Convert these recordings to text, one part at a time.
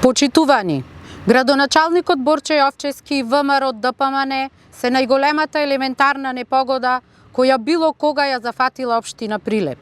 Почитувани, градоначалникот Борче Јовчевски и ВМРО од ДПМН се најголемата елементарна непогода која било кога ја зафатила општина Прилеп.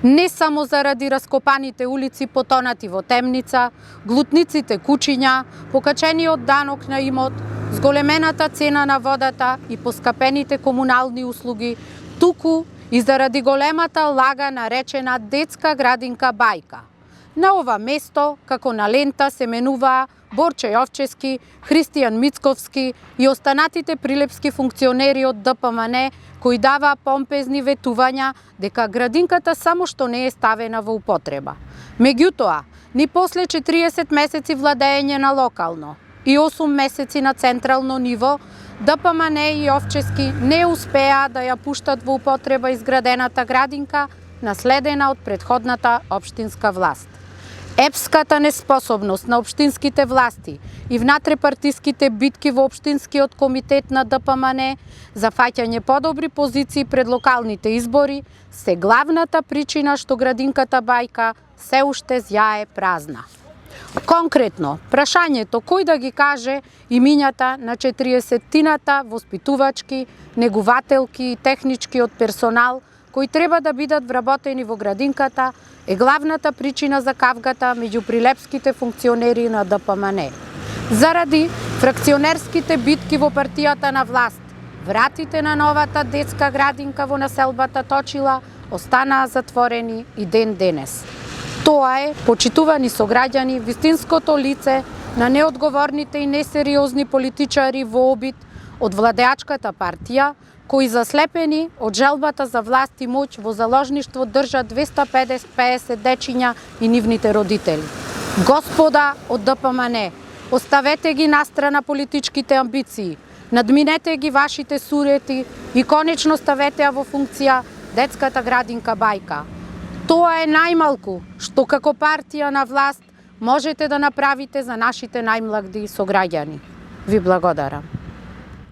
Не само заради раскопаните улици потонати во темница, глутниците кучиња, покачениот данок на имот, зголемената цена на водата и поскапените комунални услуги, туку и заради големата лага наречена детска градинка Бајка. На ова место, како на лента, се менуваа Борче Јовчевски, Христијан Мицковски и останатите прилепски функционери од ДПМН кои даваа помпезни ветувања дека градинката само што не е ставена во употреба. Меѓутоа, ни после 40 месеци владење на локално и 8 месеци на централно ниво, ДПМН и Јовчевски не успеа да ја пуштат во употреба изградената градинка, наследена од претходната општинска власт. Епската неспособност на општинските власти и внатрепартиските битки во општинскиот комитет на ДПМН за фаќање подобри позиции пред локалните избори се главната причина што градинката Бајка се уште зјае празна. Конкретно, прашањето кој да ги каже имињата на 40-тината воспитувачки, негувателки и техничкиот персонал кои треба да бидат вработени во градинката е главната причина за кавгата меѓу прилепските функционери на ДПМН. Заради фракционерските битки во партијата на власт, вратите на новата детска градинка во населбата Точила останаа затворени и ден денес. Тоа е, почитувани сограѓани, вистинското лице на неодговорните и несериозни политичари во обид од владеачката партија, кои заслепени од желбата за власт и моќ во заложништво држат 250 дечиња и нивните родители. Господа од ДПМН, оставете ги настрана политичките амбиции, надминете ги вашите сурети и конечно ставете ја во функција детската градинка Бајка. Тоа е најмалку што како партија на власт можете да направите за нашите најмлади сограѓани. Ви благодарам.